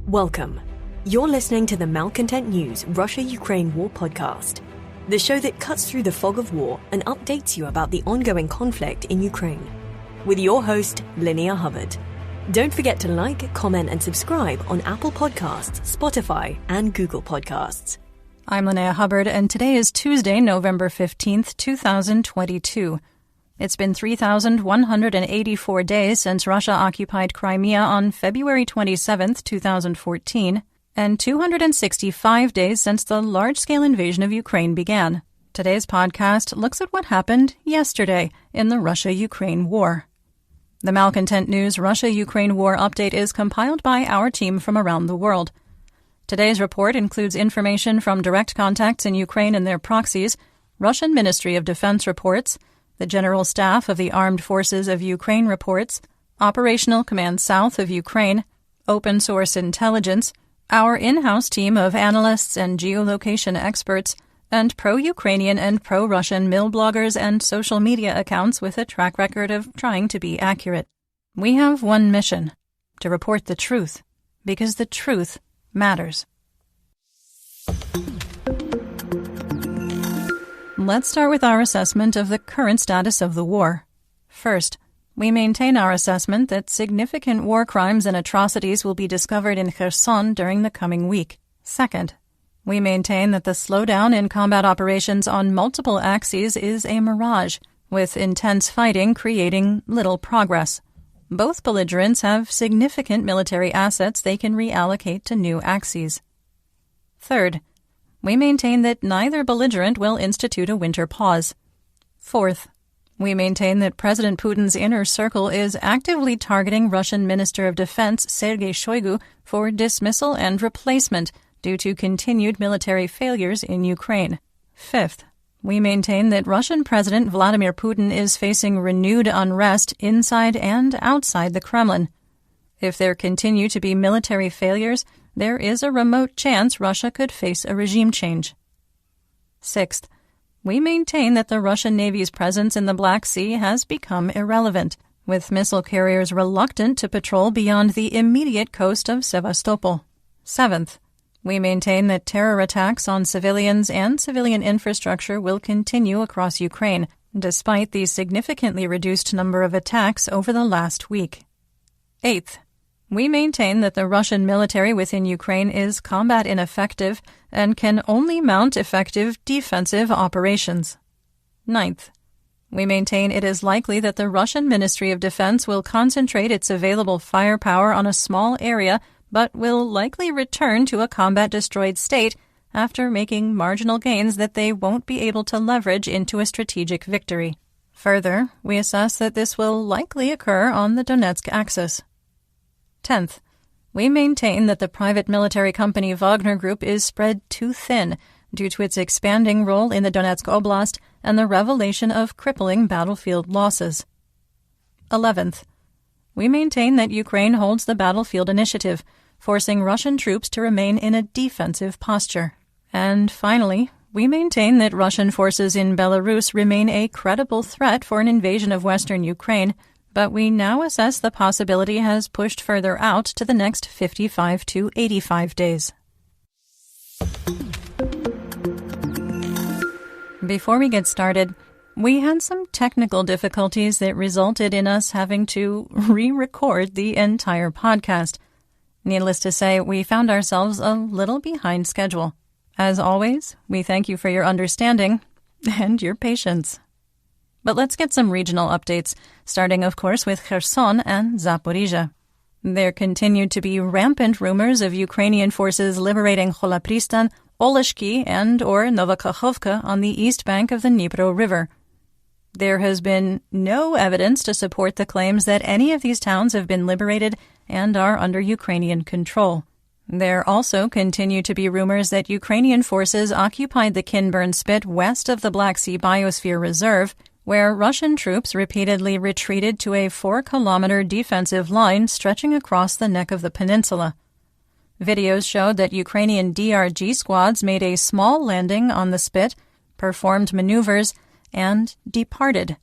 Welcome. You're listening to the Malcontent News Russia-Ukraine War podcast, the show that cuts through the fog of war and updates you about the ongoing conflict in Ukraine. With your host, Linnea Hubbard. Don't forget to like, comment, and subscribe on Apple Podcasts, Spotify, and Google Podcasts. I'm Linnea Hubbard, and today is Tuesday, November 15th, 2022. It's been 3,184 days since Russia occupied Crimea on February 27th, 2014, and 265 days since the large-scale invasion of Ukraine began. Today's podcast looks at what happened yesterday in the Russia-Ukraine war. The Malcontent News Russia-Ukraine War update is compiled by our team from around the world. Today's report includes information from direct contacts in Ukraine and their proxies, Russian Ministry of Defense reports, the General Staff of the Armed Forces of Ukraine reports, Operational Command South of Ukraine, open source intelligence, our in-house team of analysts and geolocation experts, and pro-Ukrainian and pro-Russian mill bloggers and social media accounts with a track record of trying to be accurate. We have one mission: to report the truth, because the truth matters. Let's start with our assessment of the current status of the war. First, we maintain our assessment that significant war crimes and atrocities will be discovered in Kherson during the coming week. Second, we maintain that the slowdown in combat operations on multiple axes is a mirage, with intense fighting creating little progress. Both belligerents have significant military assets they can reallocate to new axes. Third, we maintain that neither belligerent will institute a winter pause. Fourth, we maintain that President Putin's inner circle is actively targeting Russian Minister of Defense Sergei Shoigu for dismissal and replacement due to continued military failures in Ukraine. Fifth, we maintain that Russian President Vladimir Putin is facing renewed unrest inside and outside the Kremlin. If there continue to be military failures, there is a remote chance Russia could face a regime change. Sixth, we maintain that the Russian Navy's presence in the Black Sea has become irrelevant, with missile carriers reluctant to patrol beyond the immediate coast of Sevastopol. Seventh, we maintain that terror attacks on civilians and civilian infrastructure will continue across Ukraine, despite the significantly reduced number of attacks over the last week. Eighth, we maintain that the Russian military within Ukraine is combat ineffective and can only mount effective defensive operations. Ninth, we maintain it is likely that the Russian Ministry of Defense will concentrate its available firepower on a small area but will likely return to a combat-destroyed state after making marginal gains that they won't be able to leverage into a strategic victory. Further, we assess that this will likely occur on the Donetsk axis. 10th, we maintain that the private military company Wagner Group is spread too thin due to its expanding role in the Donetsk Oblast and the revelation of crippling battlefield losses. 11th, we maintain that Ukraine holds the battlefield initiative, forcing Russian troops to remain in a defensive posture. And finally, we maintain that Russian forces in Belarus remain a credible threat for an invasion of western Ukraine, but we now assess the possibility has pushed further out to the next 55 to 85 days. Before we get started, we had some technical difficulties that resulted in us having to re-record the entire podcast. Needless to say, we found ourselves a little behind schedule. As always, we thank you for your understanding and your patience. But let's get some regional updates, starting, of course, with Kherson and Zaporizhia. There continued to be rampant rumors of Ukrainian forces liberating Cholapristan, Oleshki, and or Novokakhovka on the east bank of the Dnipro River. There has been no evidence to support the claims that any of these towns have been liberated and are under Ukrainian control. There also continue to be rumors that Ukrainian forces occupied the Kinburn Spit west of the Black Sea Biosphere Reserve, where Russian troops repeatedly retreated to a 4-kilometer defensive line stretching across the neck of the peninsula. Videos showed that Ukrainian DRG squads made a small landing on the spit, performed maneuvers, and departed.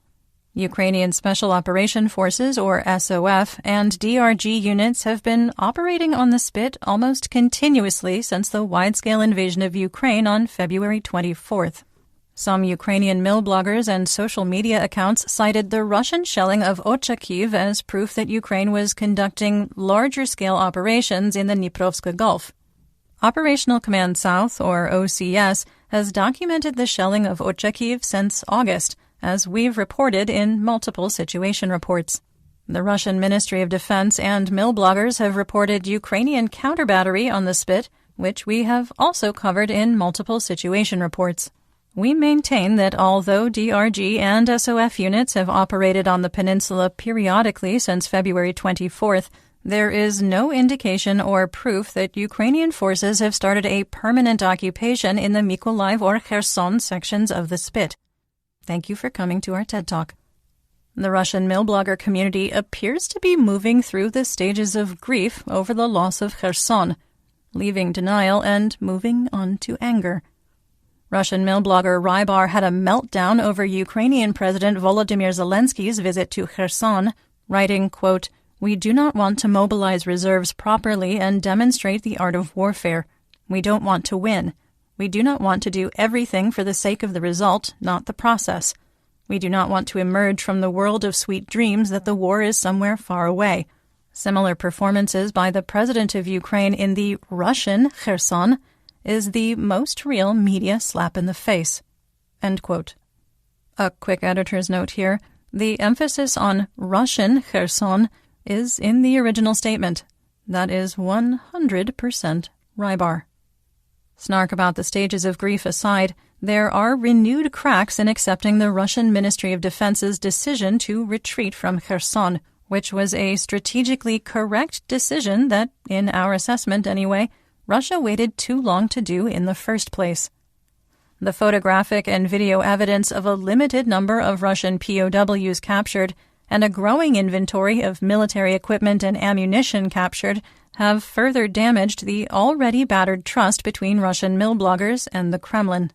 Ukrainian Special Operation Forces, or SOF, and DRG units have been operating on the spit almost continuously since the wide-scale invasion of Ukraine on February 24th. Some Ukrainian mill bloggers and social media accounts cited the Russian shelling of Ochakiv as proof that Ukraine was conducting larger-scale operations in the Dniprovska Gulf. Operational Command South, or OCS, has documented the shelling of Ochakiv since August, as we've reported in multiple situation reports. The Russian Ministry of Defense and mill bloggers have reported Ukrainian counter-battery on the spit, which we have also covered in multiple situation reports. We maintain that although DRG and SOF units have operated on the peninsula periodically since February 24th, there is no indication or proof that Ukrainian forces have started a permanent occupation in the Mykolaiv or Kherson sections of the spit. Thank you for coming to our TED Talk. The Russian mill blogger community appears to be moving through the stages of grief over the loss of Kherson, leaving denial and moving on to anger. Russian mill blogger Rybar had a meltdown over Ukrainian President Volodymyr Zelensky's visit to Kherson, writing, quote, "We do not want to mobilize reserves properly and demonstrate the art of warfare. We don't want to win. We do not want to do everything for the sake of the result, not the process. We do not want to emerge from the world of sweet dreams that the war is somewhere far away." Similar performances by the president of Ukraine in the Russian Kherson is the most real media slap in the face. End quote. A quick editor's note here. The emphasis on Russian Kherson is in the original statement. That is 100% Rybar. Snark about the stages of grief aside, there are renewed cracks in accepting the Russian Ministry of Defense's decision to retreat from Kherson, which was a strategically correct decision that, in our assessment anyway, Russia waited too long to do in the first place. The photographic and video evidence of a limited number of Russian POWs captured and a growing inventory of military equipment and ammunition captured have further damaged the already battered trust between Russian mill bloggers and the Kremlin.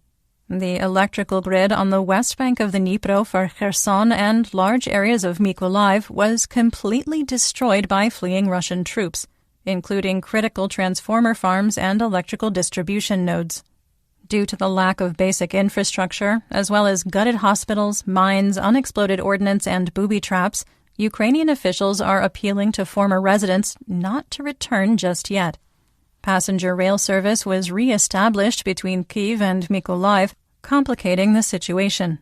The electrical grid on the west bank of the Dnipro for Kherson and large areas of Mykolaiv was completely destroyed by fleeing Russian troops, including critical transformer farms and electrical distribution nodes. Due to the lack of basic infrastructure, as well as gutted hospitals, mines, unexploded ordnance, and booby traps, Ukrainian officials are appealing to former residents not to return just yet. Passenger rail service was re-established between Kyiv and Mykolaiv, complicating the situation.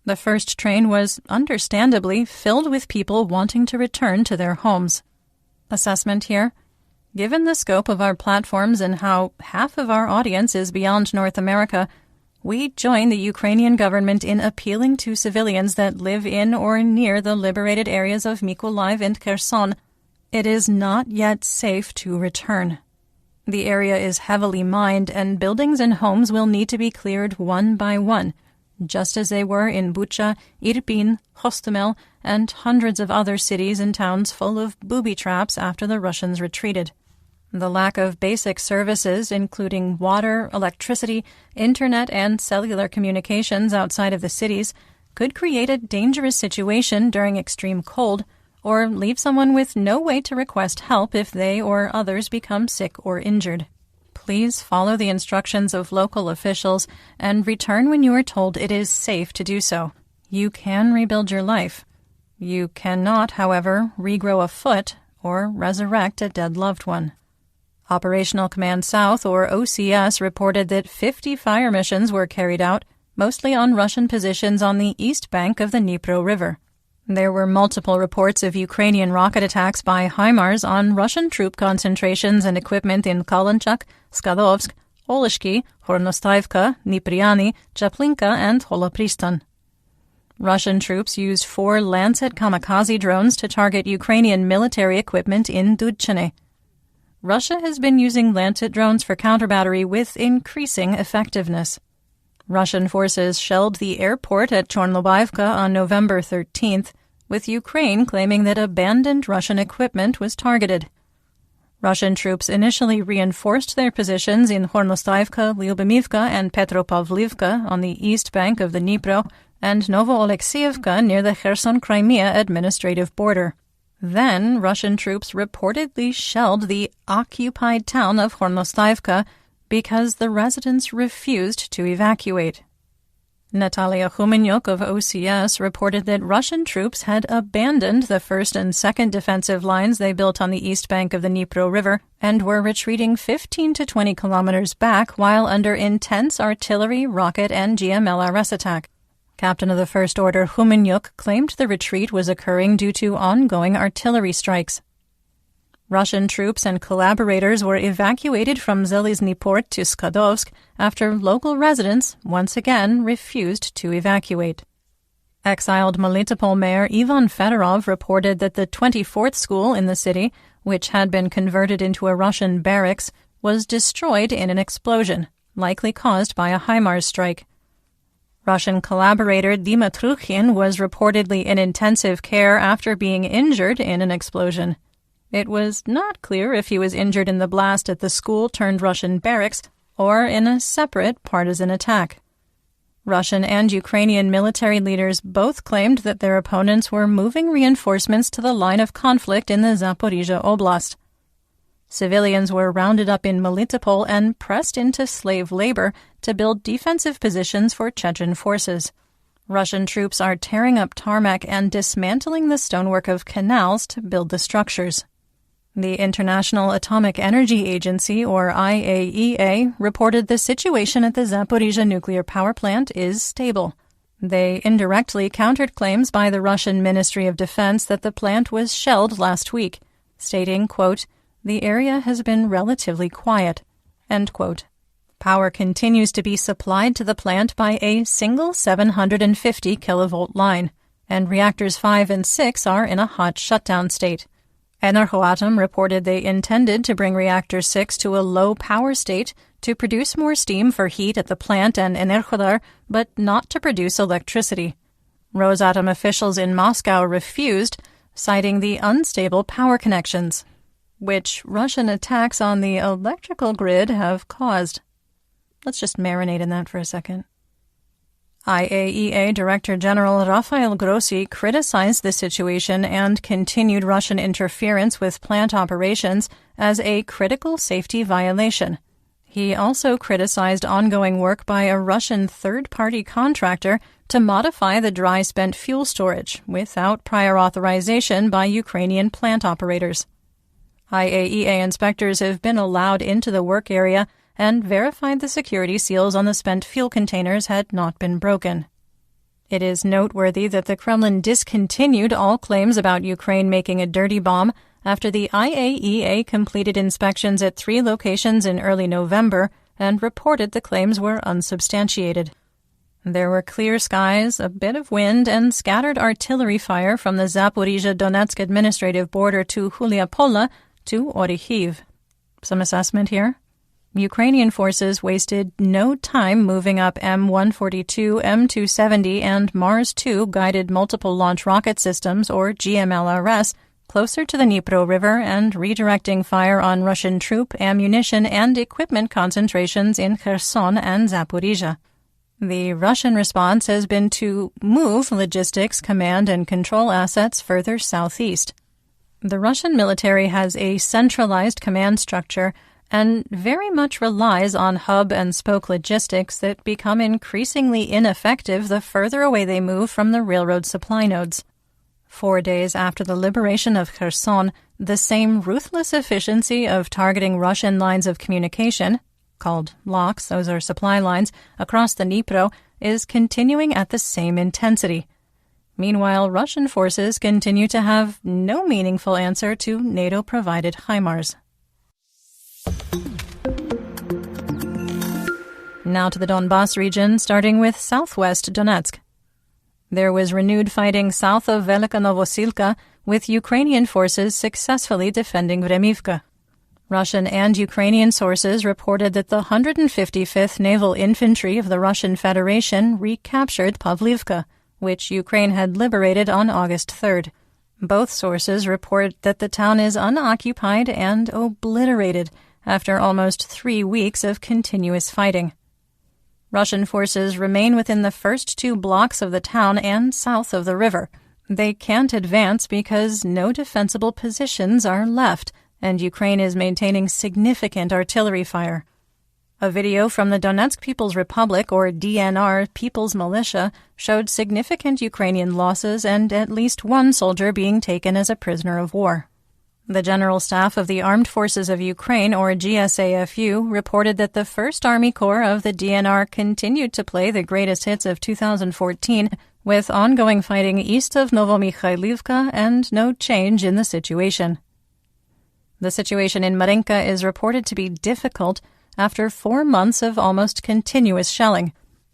The first train was understandably filled with people wanting to return to their homes. Assessment here. Given the scope of our platforms and how half of our audience is beyond North America, we join the Ukrainian government in appealing to civilians that live in or near the liberated areas of Mykolaiv and Kherson. It is not yet safe to return. The area is heavily mined, and buildings and homes will need to be cleared one by one, just as they were in Bucha, Irpin, Hostomel, and hundreds of other cities and towns full of booby traps after the Russians retreated. The lack of basic services, including water, electricity, internet, and cellular communications outside of the cities, could create a dangerous situation during extreme cold, or leave someone with no way to request help if they or others become sick or injured. Please follow the instructions of local officials and return when you are told it is safe to do so. You can rebuild your life. You cannot, however, regrow a foot or resurrect a dead loved one. Operational Command South, or OCS, reported that 50 fire missions were carried out, mostly on Russian positions on the east bank of the Dnipro River. There were multiple reports of Ukrainian rocket attacks by HIMARS on Russian troop concentrations and equipment in Kalanchak, Skadovsk, Oleshki, Hornostaivka, Dnipriani, Chaplinka, and Holopristan. Russian troops used 4 Lancet kamikaze drones to target Ukrainian military equipment in Dudchine. Russia has been using Lancet drones for counter-battery with increasing effectiveness. Russian forces shelled the airport at Chornobaivka on November 13th, with Ukraine claiming that abandoned Russian equipment was targeted. Russian troops initially reinforced their positions in Hornostaivka, Lyubimivka, and Petropavlivka on the east bank of the Dnipro and Novo-Oleksievka near the Kherson-Crimea administrative border. Then, Russian troops reportedly shelled the occupied town of Hornostaivka because the residents refused to evacuate. Natalia Humenyuk of OCS reported that Russian troops had abandoned the first and second defensive lines they built on the east bank of the Dnipro River and were retreating 15 to 20 kilometers back while under intense artillery, rocket, and GMLRS attack. Captain of the First Order Humenyuk claimed the retreat was occurring due to ongoing artillery strikes. Russian troops and collaborators were evacuated from Zelizny Port to Skadovsk after local residents once again refused to evacuate. Exiled Melitopol Mayor Ivan Fedorov reported that the 24th school in the city, which had been converted into a Russian barracks, was destroyed in an explosion, likely caused by a HIMARS strike. Russian collaborator Dima Trukhin was reportedly in intensive care after being injured in an explosion. It was not clear if he was injured in the blast at the school-turned-Russian barracks or in a separate partisan attack. Russian and Ukrainian military leaders both claimed that their opponents were moving reinforcements to the line of conflict in the Zaporizhzhia Oblast. Civilians were rounded up in Melitopol and pressed into slave labor to build defensive positions for Chechen forces. Russian troops are tearing up tarmac and dismantling the stonework of canals to build the structures. The International Atomic Energy Agency, or IAEA, reported the situation at the Zaporizhzhia nuclear power plant is stable. They indirectly countered claims by the Russian Ministry of Defense that the plant was shelled last week, stating, quote, "The area has been relatively quiet," end quote. Power continues to be supplied to the plant by a single 750 kilovolt line, and reactors 5 and 6 are in a hot shutdown state. Energoatom reported they intended to bring Reactor 6 to a low power state to produce more steam for heat at the plant and Enerhodar, but not to produce electricity. Rosatom officials in Moscow refused, citing the unstable power connections, which Russian attacks on the electrical grid have caused. Let's just marinate in that for a second. IAEA Director General Rafael Grossi criticized the situation and continued Russian interference with plant operations as a critical safety violation. He also criticized ongoing work by a Russian third-party contractor to modify the dry spent fuel storage without prior authorization by Ukrainian plant operators. IAEA inspectors have been allowed into the work area and verified the security seals on the spent fuel containers had not been broken. It is noteworthy that the Kremlin discontinued all claims about Ukraine making a dirty bomb after the IAEA completed inspections at 3 locations in early November and reported the claims were unsubstantiated. There were clear skies, a bit of wind, and scattered artillery fire from the Zaporizhzhia-Donetsk administrative border to Huliapola to Orikhiv. Some assessment here? Ukrainian forces wasted no time moving up M142, M270, and Mars-2 guided multiple launch rocket systems, or GMLRS, closer to the Dnipro River and redirecting fire on Russian troop, ammunition, and equipment concentrations in Kherson and Zaporizhzhia. The Russian response has been to move logistics, command, and control assets further southeast. The Russian military has a centralized command structure and very much relies on hub-and-spoke logistics that become increasingly ineffective the further away they move from the railroad supply nodes. 4 days after the liberation of Kherson, the same ruthless efficiency of targeting Russian lines of communication, called locks, those are supply lines, across the Dnipro, is continuing at the same intensity. Meanwhile, Russian forces continue to have no meaningful answer to NATO-provided HIMARS. Now to the Donbas region, starting with southwest Donetsk. There was renewed fighting south of Velika Novosilka, with Ukrainian forces successfully defending Vremivka. Russian and Ukrainian sources reported that the 155th Naval Infantry of the Russian Federation recaptured Pavlivka, which Ukraine had liberated on August 3rd. Both sources report that the town is unoccupied and obliterated after almost 3 weeks of continuous fighting. Russian forces remain within the first 2 blocks of the town and south of the river. They can't advance because no defensible positions are left, and Ukraine is maintaining significant artillery fire. A video from the Donetsk People's Republic, or DNR, People's Militia, showed significant Ukrainian losses and at least 1 soldier being taken as a prisoner of war. The General Staff of the Armed Forces of Ukraine, or GSAFU, reported that the 1st Army Corps of the DNR continued to play the greatest hits of 2014, with ongoing fighting east of Novomikhailivka and no change in the situation. The situation in Marinka is reported to be difficult after 4 months of almost continuous shelling.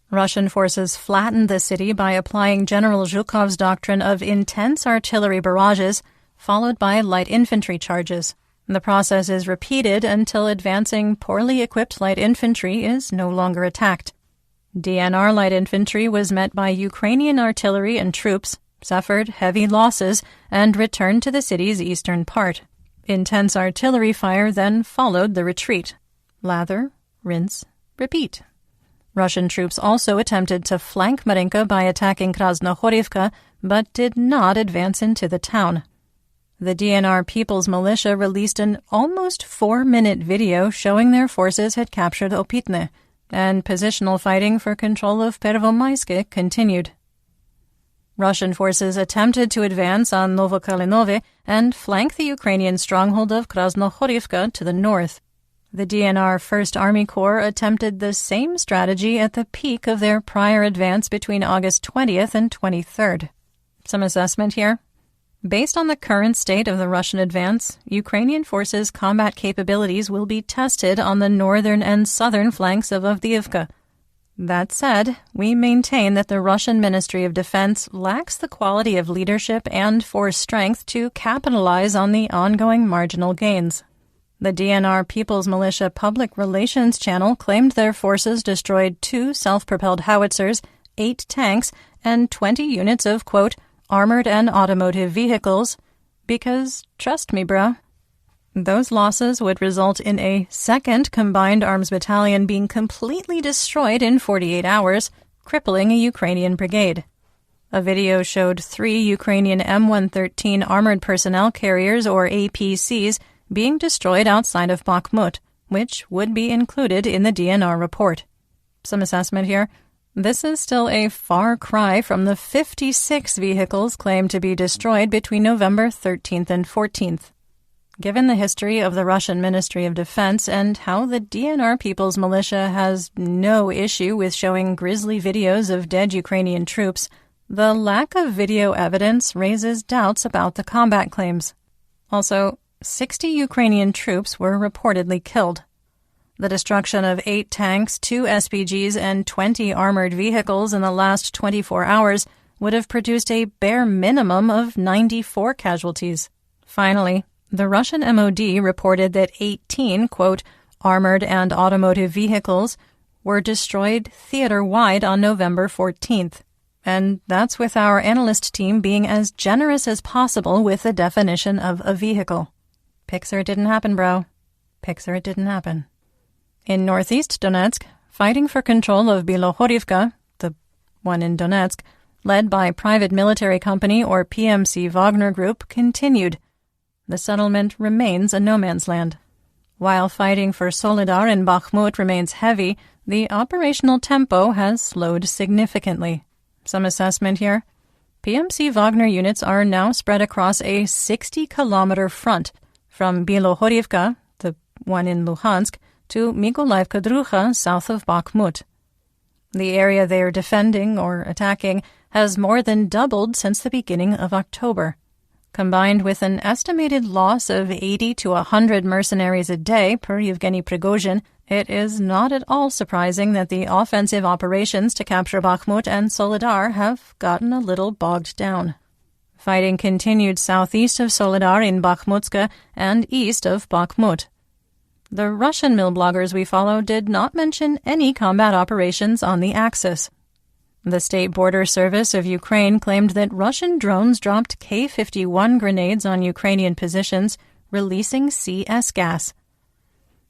Russian forces flattened the city by applying General Zhukov's doctrine of intense artillery barrages, followed by light infantry charges. The process is repeated until advancing, poorly equipped light infantry is no longer attacked. DNR light infantry was met by Ukrainian artillery and troops, suffered heavy losses, and returned to the city's eastern part. Intense artillery fire then followed the retreat. Lather, rinse, repeat. Russian troops also attempted to flank Marinka by attacking Krasnohorivka, but did not advance into the town. The DNR People's Militia released an almost 4-minute video showing their forces had captured Opitne, and positional fighting for control of Pervomaiske continued. Russian forces attempted to advance on Novokalinove and flank the Ukrainian stronghold of Krasnohorivka to the north. The DNR 1st Army Corps attempted the same strategy at the peak of their prior advance between August 20th and 23rd. Some assessment here. Based on the current state of the Russian advance, Ukrainian forces' combat capabilities will be tested on the northern and southern flanks of Avdiivka. That said, we maintain that the Russian Ministry of Defense lacks the quality of leadership and force strength to capitalize on the ongoing marginal gains. The DNR People's Militia Public Relations Channel claimed their forces destroyed 2 self-propelled howitzers, 8 tanks, and 20 units of, quote, armored and automotive vehicles, because, trust me, bruh, those losses would result in a 2nd Combined Arms Battalion being completely destroyed in 48 hours, crippling a Ukrainian brigade. A video showed 3 Ukrainian M113 armored personnel carriers, or APCs, being destroyed outside of Bakhmut, which would be included in the DNR report. Some assessment here. This is still a far cry from the 56 vehicles claimed to be destroyed between November 13th and 14th. Given the history of the Russian Ministry of Defense and how the DNR People's Militia has no issue with showing grisly videos of dead Ukrainian troops, the lack of video evidence raises doubts about the combat claims. Also, 60 Ukrainian troops were reportedly killed. The destruction of 8 tanks, 2 SPGs, and 20 armored vehicles in the last 24 hours would have produced a bare minimum of 94 casualties. Finally, the Russian MOD reported that 18, quote, armored and automotive vehicles were destroyed theater-wide on November 14th. And that's with our analyst team being as generous as possible with the definition of a vehicle. Pixar didn't happen, bro. Pixar didn't happen. In northeast Donetsk, fighting for control of Bilohorivka, the one in Donetsk, led by private military company or PMC Wagner Group, continued. The settlement remains a no-man's land. While fighting for Solidar in Bakhmut remains heavy, the operational tempo has slowed significantly. Some assessment here. PMC Wagner units are now spread across a 60-kilometer front from Bilohorivka, the one in Luhansk, to Mykolaiv Drucha south of Bakhmut. The area they are defending or attacking has more than doubled since the beginning of October. Combined with an estimated loss of 80 to 100 mercenaries a day per Yevgeny Prigozhin, it is not at all surprising that the offensive operations to capture Bakhmut and Solidar have gotten a little bogged down. Fighting continued southeast of Solidar in Bakhmutska and east of Bakhmut. The Russian mill bloggers we follow did not mention any combat operations on the Axis. The State Border Service of Ukraine claimed that Russian drones dropped K-51 grenades on Ukrainian positions, releasing CS gas.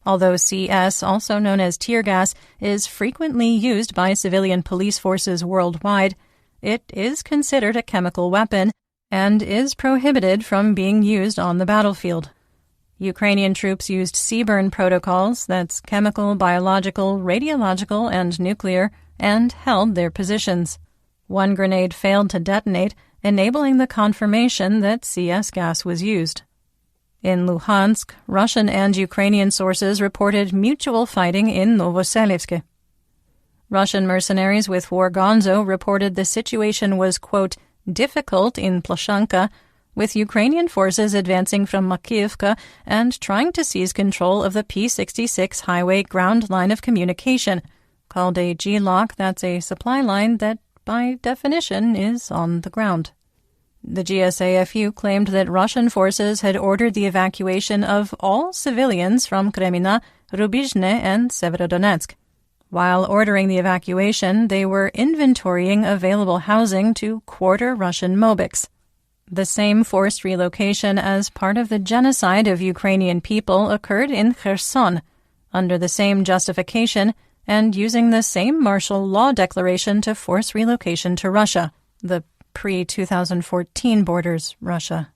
Although CS, also known as tear gas, is frequently used by civilian police forces worldwide, it is considered a chemical weapon and is prohibited from being used on the battlefield. Ukrainian troops used CBRN protocols, that's chemical, biological, radiological, and nuclear, and held their positions. One grenade failed to detonate, enabling the confirmation that CS gas was used. In Luhansk, Russian and Ukrainian sources reported mutual fighting in Novoselivsk. Russian mercenaries with War Gonzo reported the situation was, quote, difficult in Plashanka, with Ukrainian forces advancing from Makivka and trying to seize control of the P-66 highway ground line of communication, called a G-lock. That's a supply line that, by definition, is on the ground. The GSAFU claimed that Russian forces had ordered the evacuation of all civilians from Kremina, Rubizhne, and Severodonetsk. While ordering the evacuation, they were inventorying available housing to quarter Russian Mobiks. The same forced relocation as part of the genocide of Ukrainian people occurred in Kherson, under the same justification and using the same martial law declaration to force relocation to Russia, the pre-2014 borders Russia.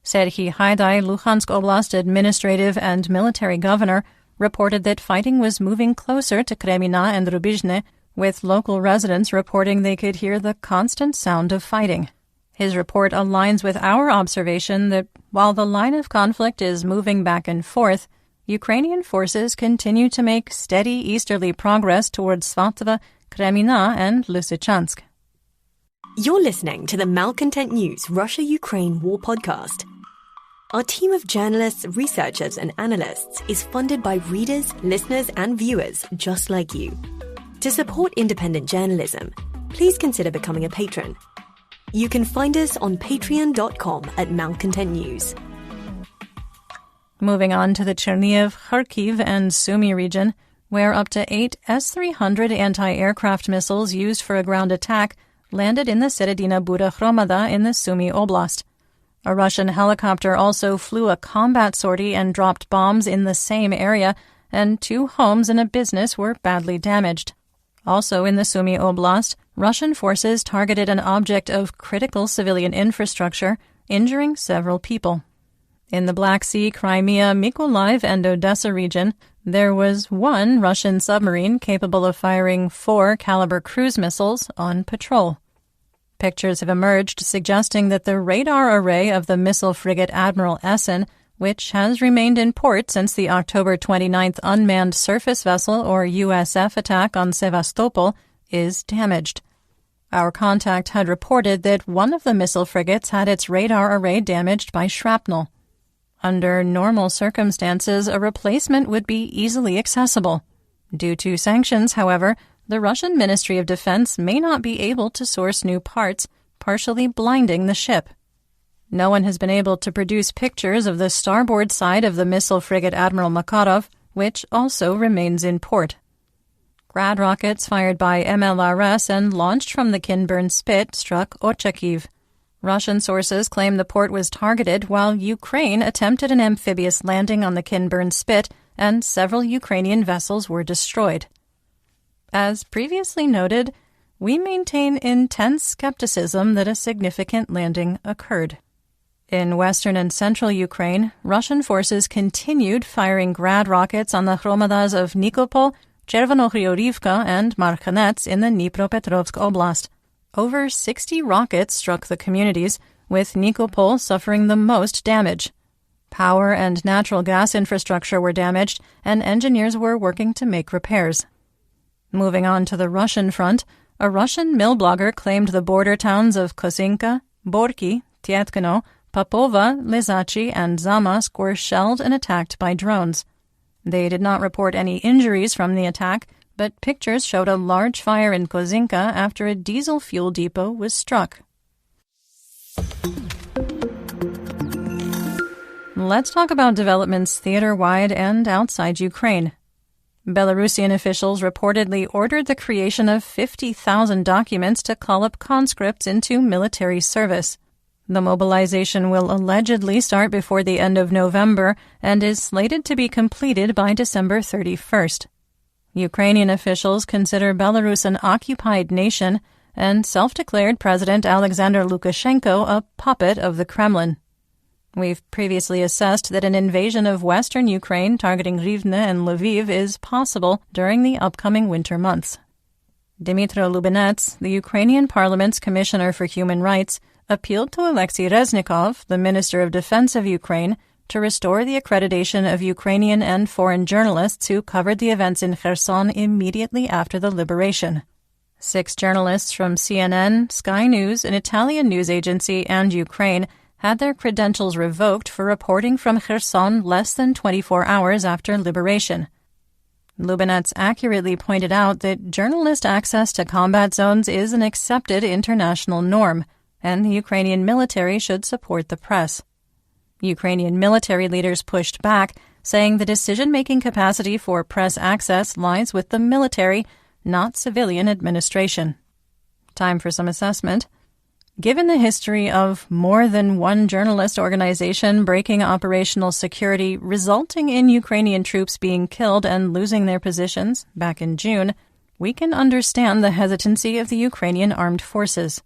Serhiy Haidai, Luhansk Oblast administrative and military governor, reported that fighting was moving closer to Kremina and Rubizhne, with local residents reporting they could hear the constant sound of fighting. His report aligns with our observation that while the line of conflict is moving back and forth, Ukrainian forces continue to make steady easterly progress towards Svatova, Kremina, and Lysychansk. You're listening to the Malcontent News Russia-Ukraine War Podcast. Our team of journalists, researchers, and analysts is funded by readers, listeners, and viewers just like you. To support independent journalism, please consider becoming a patron. You can find us on patreon.com at Malcontent News. Moving on to the Chernihiv, Kharkiv, and Sumy region, where up to 8 S-300 anti-aircraft missiles used for a ground attack landed in the Seredina Buda Hromada in the Sumy Oblast. A Russian helicopter also flew a combat sortie and dropped bombs in the same area, and 2 homes and a business were badly damaged. Also in the Sumy Oblast, Russian forces targeted an object of critical civilian infrastructure, injuring several people. In the Black Sea, Crimea, Mykolaiv, and Odessa region, there was 1 Russian submarine capable of firing 4 caliber cruise missiles on patrol. Pictures have emerged suggesting that the radar array of the missile frigate Admiral Essen, which has remained in port since the October 29th unmanned surface vessel or USF attack on Sevastopol, is damaged. Our contact had reported that one of the missile frigates had its radar array damaged by shrapnel. Under normal circumstances, a replacement would be easily accessible. Due to sanctions, however, the Russian Ministry of Defense may not be able to source new parts, partially blinding the ship. No one has been able to produce pictures of the starboard side of the missile frigate Admiral Makarov, which also remains in port. Grad rockets fired by MLRS and launched from the Kinburn Spit struck Ochakiv. Russian sources claim the port was targeted while Ukraine attempted an amphibious landing on the Kinburn Spit and several Ukrainian vessels were destroyed. As previously noted, we maintain intense skepticism that a significant landing occurred. In western and central Ukraine, Russian forces continued firing Grad rockets on the Hromadas of Nikopol, Chervonohriorivka, and Marhanets in the Dnipropetrovsk Oblast. Over 60 rockets struck the communities, with Nikopol suffering the most damage. Power and natural gas infrastructure were damaged, and engineers were working to make repairs. Moving on to the Russian front, a Russian mill blogger claimed the border towns of Kosinka, Borki, Tietkino, Popova, Lizachi, and Zamask were shelled and attacked by drones. They did not report any injuries from the attack, but pictures showed a large fire in Kozinka after a diesel fuel depot was struck. Let's talk about developments theater-wide and outside Ukraine. Belarusian officials reportedly ordered the creation of 50,000 documents to call up conscripts into military service. The mobilization will allegedly start before the end of November and is slated to be completed by December 31st. Ukrainian officials consider Belarus an occupied nation and self-declared President Alexander Lukashenko a puppet of the Kremlin. We've previously assessed that an invasion of western Ukraine targeting Rivne and Lviv is possible during the upcoming winter months. Dmytro Lubinets, the Ukrainian Parliament's Commissioner for Human Rights, appealed to Alexei Reznikov, the Minister of Defense of Ukraine, to restore the accreditation of Ukrainian and foreign journalists who covered the events in Kherson immediately after the liberation. 6 journalists from CNN, Sky News, an Italian news agency, and Ukraine had their credentials revoked for reporting from Kherson less than 24 hours after liberation. Lubinets accurately pointed out that journalist access to combat zones is an accepted international norm, and the Ukrainian military should support the press. Ukrainian military leaders pushed back, saying the decision-making capacity for press access lies with the military, not civilian administration. Time for some assessment. Given the history of more than one journalist organization breaking operational security, resulting in Ukrainian troops being killed and losing their positions back in June, we can understand the hesitancy of the Ukrainian armed forces.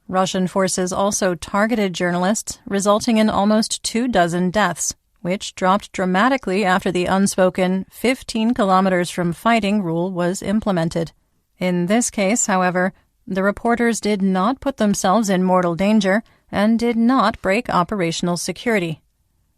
Russian forces also targeted journalists, resulting in almost 24 deaths, which dropped dramatically after the unspoken 15 kilometers from fighting rule was implemented. In this case, however, the reporters did not put themselves in mortal danger and did not break operational security.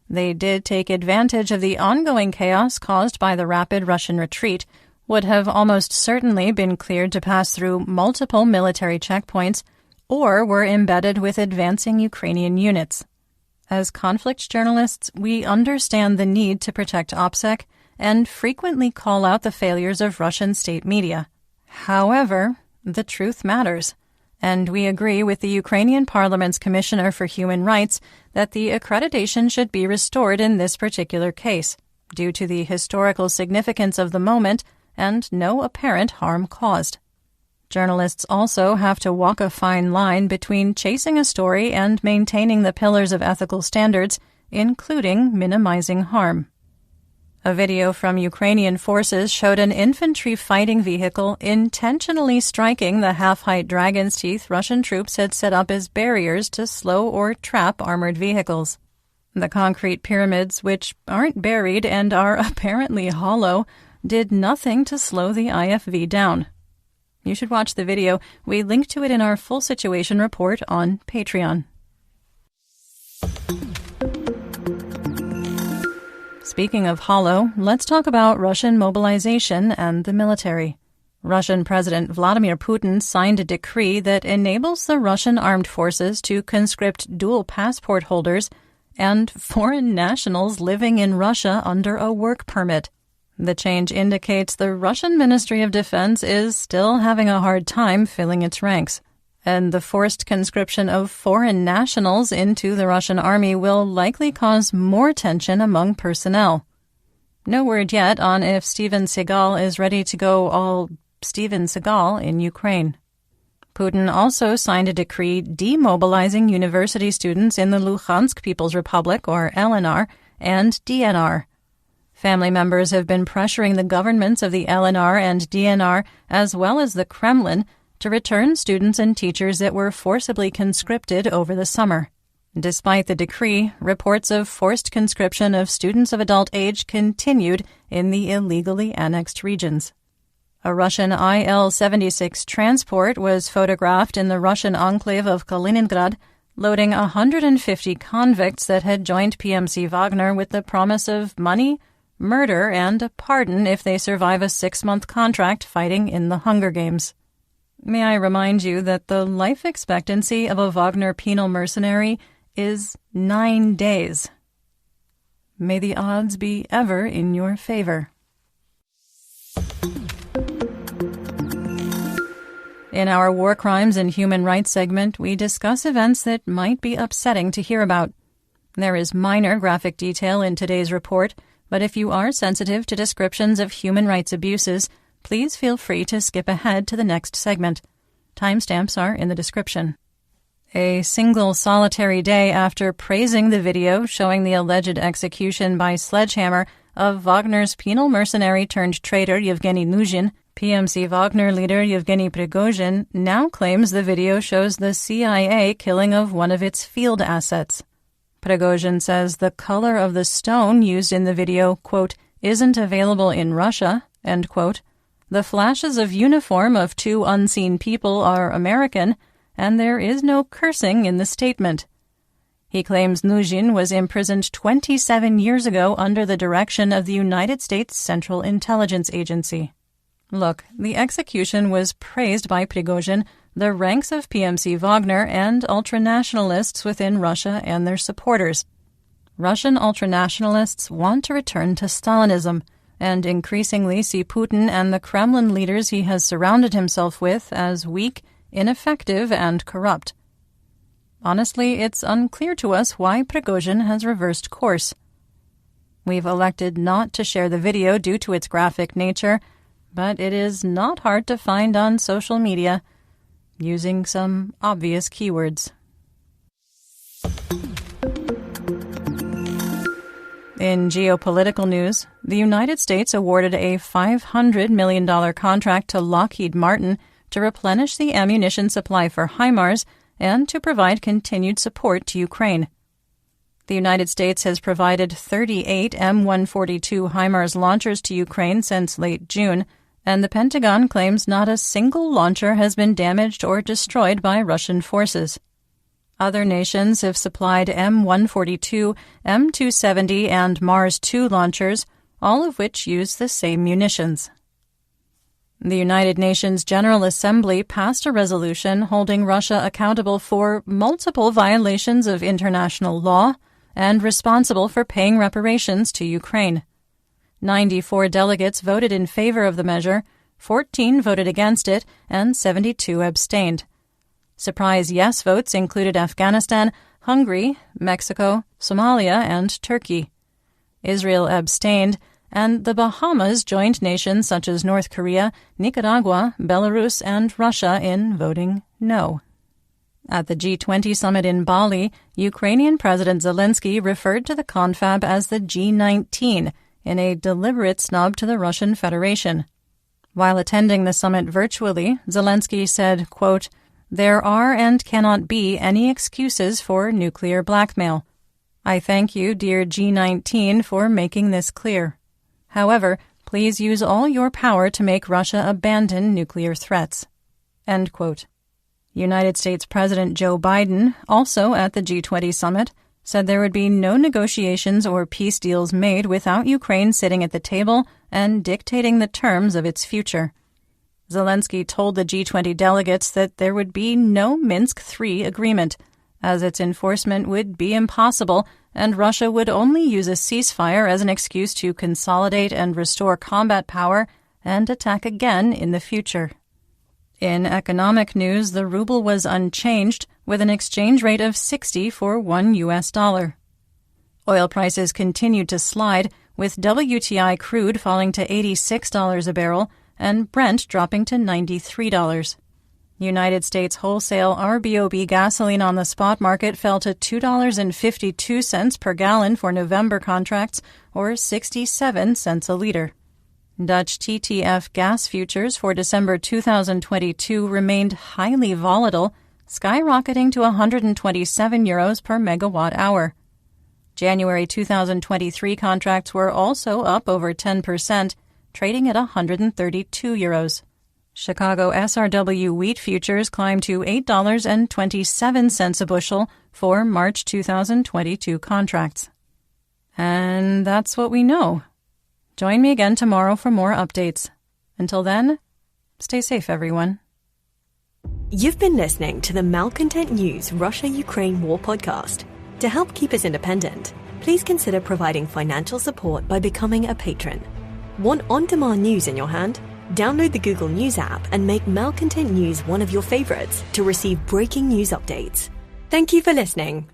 They did take advantage of the ongoing chaos caused by the rapid Russian retreat, would have almost certainly been cleared to pass through multiple military checkpoints, or were embedded with advancing Ukrainian units. As conflict journalists, we understand the need to protect OPSEC and frequently call out the failures of Russian state media. However, the truth matters, and we agree with the Ukrainian Parliament's Commissioner for Human Rights that the accreditation should be restored in this particular case, due to the historical significance of the moment and no apparent harm caused. Journalists also have to walk a fine line between chasing a story and maintaining the pillars of ethical standards, including minimizing harm. A video from Ukrainian forces showed an infantry fighting vehicle intentionally striking the half-height dragon's teeth Russian troops had set up as barriers to slow or trap armored vehicles. The concrete pyramids, which aren't buried and are apparently hollow, did nothing to slow the IFV down. You should watch the video. We link to it in our full situation report on Patreon. Speaking of hollow, let's talk about Russian mobilization and the military. Russian President Vladimir Putin signed a decree that enables the Russian armed forces to conscript dual passport holders and foreign nationals living in Russia under a work permit. The change indicates the Russian Ministry of Defense is still having a hard time filling its ranks, and the forced conscription of foreign nationals into the Russian army will likely cause more tension among personnel. No word yet on if Steven Seagal is ready to go all Steven Seagal in Ukraine. Putin also signed a decree demobilizing university students in the Luhansk People's Republic, or LNR, and DNR. Family members have been pressuring the governments of the LNR and DNR, as well as the Kremlin, to return students and teachers that were forcibly conscripted over the summer. Despite the decree, reports of forced conscription of students of adult age continued in the illegally annexed regions. A Russian Il-76 transport was photographed in the Russian enclave of Kaliningrad, loading 150 convicts that had joined PMC Wagner with the promise of money, murder, and a pardon if they survive a 6-month contract fighting in the Hunger Games. May I remind you that the life expectancy of a Wagner penal mercenary is 9 days. May the odds be ever in your favor. In our War Crimes and Human Rights segment, we discuss events that might be upsetting to hear about. There is minor graphic detail in today's report, but if you are sensitive to descriptions of human rights abuses, please feel free to skip ahead to the next segment. Timestamps are in the description. A single solitary day after praising the video showing the alleged execution by sledgehammer of Wagner's penal mercenary turned traitor Yevgeny Nuzhin, PMC Wagner leader Yevgeny Prigozhin now claims the video shows the CIA killing of one of its field assets. Prigozhin says the color of the stone used in the video, quote, isn't available in Russia, end quote. The flashes of uniform of two unseen people are American, and there is no cursing in the statement. He claims Nuzhin was imprisoned 27 years ago under the direction of the United States Central Intelligence Agency. Look, the execution was praised by Prigozhin, the ranks of PMC Wagner, and ultranationalists within Russia and their supporters. Russian ultranationalists want to return to Stalinism, and increasingly see Putin and the Kremlin leaders he has surrounded himself with as weak, ineffective, and corrupt. Honestly, it's unclear to us why Prigozhin has reversed course. We've elected not to share the video due to its graphic nature, but it is not hard to find on social media, using some obvious keywords. In geopolitical news, the United States awarded a $500 million contract to Lockheed Martin to replenish the ammunition supply for HIMARS and to provide continued support to Ukraine. The United States has provided 38 M142 HIMARS launchers to Ukraine since late June, and the Pentagon claims not a single launcher has been damaged or destroyed by Russian forces. Other nations have supplied M142, M270, and Mars-2 launchers, all of which use the same munitions. The United Nations General Assembly passed a resolution holding Russia accountable for multiple violations of international law and responsible for paying reparations to Ukraine. 94 delegates voted in favor of the measure, 14 voted against it, and 72 abstained. Surprise yes votes included Afghanistan, Hungary, Mexico, Somalia, and Turkey. Israel abstained, and the Bahamas joined nations such as North Korea, Nicaragua, Belarus, and Russia in voting no. At the G20 summit in Bali, Ukrainian President Zelensky referred to the confab as the G19, in a deliberate snub to the Russian Federation. While attending the summit virtually, Zelensky said, quote, there are and cannot be any excuses for nuclear blackmail. I thank you, dear G19, for making this clear. However, please use all your power to make Russia abandon nuclear threats. End quote. United States President Joe Biden, also at the G20 summit, said there would be no negotiations or peace deals made without Ukraine sitting at the table and dictating the terms of its future. Zelensky told the G20 delegates that there would be no Minsk III agreement, as its enforcement would be impossible and Russia would only use a ceasefire as an excuse to consolidate and restore combat power and attack again in the future. In economic news, the ruble was unchanged, with an exchange rate of 60 for $1 US. Oil prices continued to slide, with WTI crude falling to $86 a barrel and Brent dropping to $93. United States wholesale RBOB gasoline on the spot market fell to $2.52 per gallon for November contracts, or 67 cents a liter. Dutch TTF gas futures for December 2022 remained highly volatile, skyrocketing to €127 per megawatt hour. January 2023 contracts were also up over 10%, trading at €132. Chicago SRW wheat futures climbed to $8.27 a bushel for March 2022 contracts. And that's what we know. Join me again tomorrow for more updates. Until then, stay safe, everyone. You've been listening to the Malcontent News Russia-Ukraine War podcast. To help keep us independent, please consider providing financial support by becoming a patron. Want on-demand news in your hand? Download the Google News app and make Malcontent News one of your favorites to receive breaking news updates. Thank you for listening.